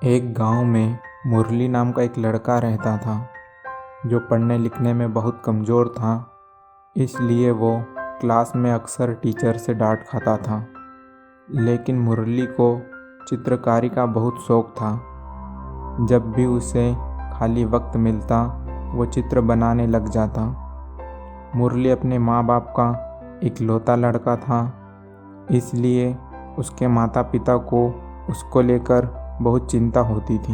एक गांव में मुरली नाम का एक लड़का रहता था जो पढ़ने लिखने में बहुत कमज़ोर था। इसलिए वो क्लास में अक्सर टीचर से डांट खाता था। लेकिन मुरली को चित्रकारी का बहुत शौक़ था। जब भी उसे खाली वक्त मिलता वो चित्र बनाने लग जाता। मुरली अपने माँ बाप का इकलौता लड़का था, इसलिए उसके माता पिता को उसको लेकर बहुत चिंता होती थी।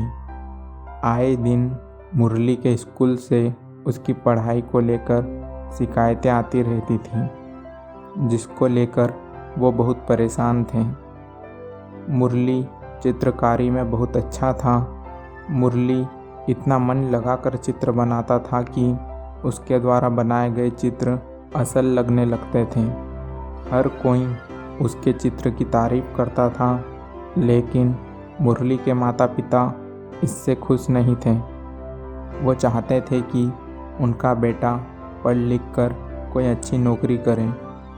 आए दिन मुरली के स्कूल से उसकी पढ़ाई को लेकर शिकायतें आती रहती थीं, जिसको लेकर वो बहुत परेशान थे। मुरली चित्रकारी में बहुत अच्छा था। मुरली इतना मन लगाकर चित्र बनाता था कि उसके द्वारा बनाए गए चित्र असल लगने लगते थे। हर कोई उसके चित्र की तारीफ करता था, लेकिन मुरली के माता पिता इससे खुश नहीं थे। वो चाहते थे कि उनका बेटा पढ़ लिख कर कोई अच्छी नौकरी करे,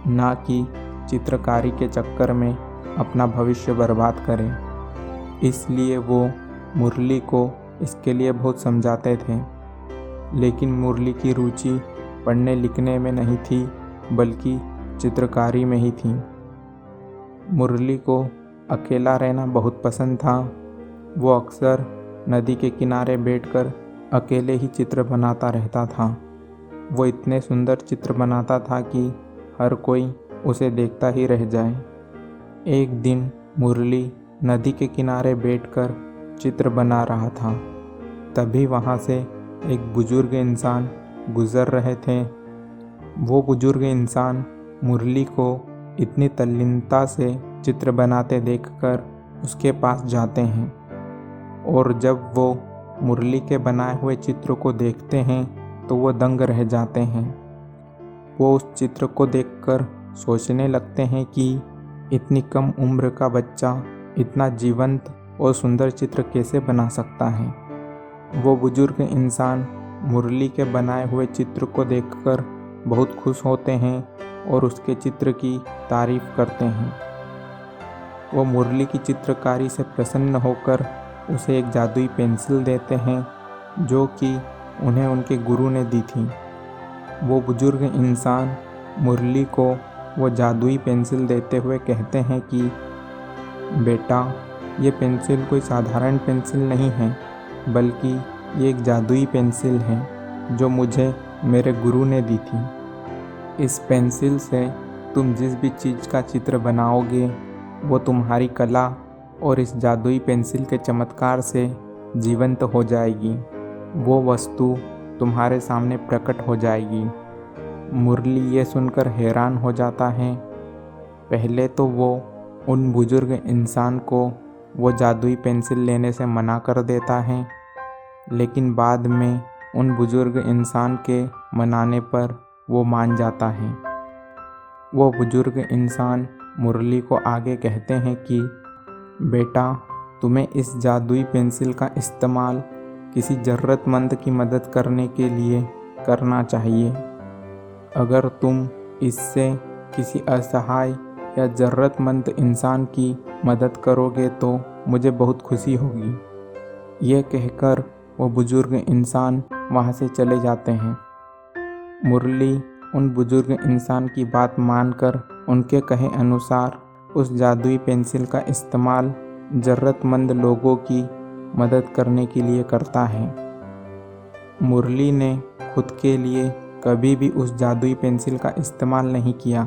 ना कि चित्रकारी के चक्कर में अपना भविष्य बर्बाद करे। इसलिए वो मुरली को इसके लिए बहुत समझाते थे। लेकिन मुरली की रुचि पढ़ने लिखने में नहीं थी, बल्कि चित्रकारी में ही थी। मुरली को अकेला रहना बहुत पसंद था। वो अक्सर नदी के किनारे बैठकर अकेले ही चित्र बनाता रहता था। वो इतने सुंदर चित्र बनाता था कि हर कोई उसे देखता ही रह जाए। एक दिन मुरली नदी के किनारे बैठकर चित्र बना रहा था। तभी वहाँ से एक बुजुर्ग इंसान गुजर रहे थे। वो बुजुर्ग इंसान मुरली को इतनी तल्लीनता से चित्र बनाते देखकर उसके पास जाते हैं, और जब वो मुरली के बनाए हुए चित्र को देखते हैं तो वो दंग रह जाते हैं। वो उस चित्र को देखकर सोचने लगते हैं कि इतनी कम उम्र का बच्चा इतना जीवंत और सुंदर चित्र कैसे बना सकता है। वो बुजुर्ग इंसान मुरली के बनाए हुए चित्र को देखकर बहुत खुश होते हैं और उसके चित्र की तारीफ करते हैं। वो मुरली की चित्रकारी से प्रसन्न होकर उसे एक जादुई पेंसिल देते हैं, जो कि उन्हें उनके गुरु ने दी थी। वो बुजुर्ग इंसान मुरली को वो जादुई पेंसिल देते हुए कहते हैं कि बेटा, ये पेंसिल कोई साधारण पेंसिल नहीं है, बल्कि ये एक जादुई पेंसिल है जो मुझे मेरे गुरु ने दी थी। इस पेंसिल से तुम जिस भी चीज़ का चित्र बनाओगे वो तुम्हारी कला और इस जादुई पेंसिल के चमत्कार से जीवंत हो जाएगी। वो वस्तु तुम्हारे सामने प्रकट हो जाएगी। मुरली ये सुनकर हैरान हो जाता है। पहले तो वो उन बुजुर्ग इंसान को वो जादुई पेंसिल लेने से मना कर देता है, लेकिन बाद में उन बुजुर्ग इंसान के मनाने पर वो मान जाता है। वो बुजुर्ग इंसान मुरली को आगे कहते हैं कि बेटा, तुम्हें इस जादुई पेंसिल का इस्तेमाल किसी ज़रूरतमंद की मदद करने के लिए करना चाहिए। अगर तुम इससे किसी असहाय या ज़रूरतमंद इंसान की मदद करोगे तो मुझे बहुत खुशी होगी। ये कहकर वो बुजुर्ग इंसान वहाँ से चले जाते हैं। मुरली उन बुजुर्ग इंसान की बात मानकर उनके कहे अनुसार उस जादुई पेंसिल का इस्तेमाल ज़रूरतमंद लोगों की मदद करने के लिए करता है। मुरली ने खुद के लिए कभी भी उस जादुई पेंसिल का इस्तेमाल नहीं किया,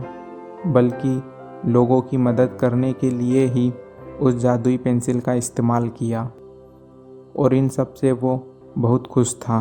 बल्कि लोगों की मदद करने के लिए ही उस जादुई पेंसिल का इस्तेमाल किया, और इन सब से वो बहुत खुश था।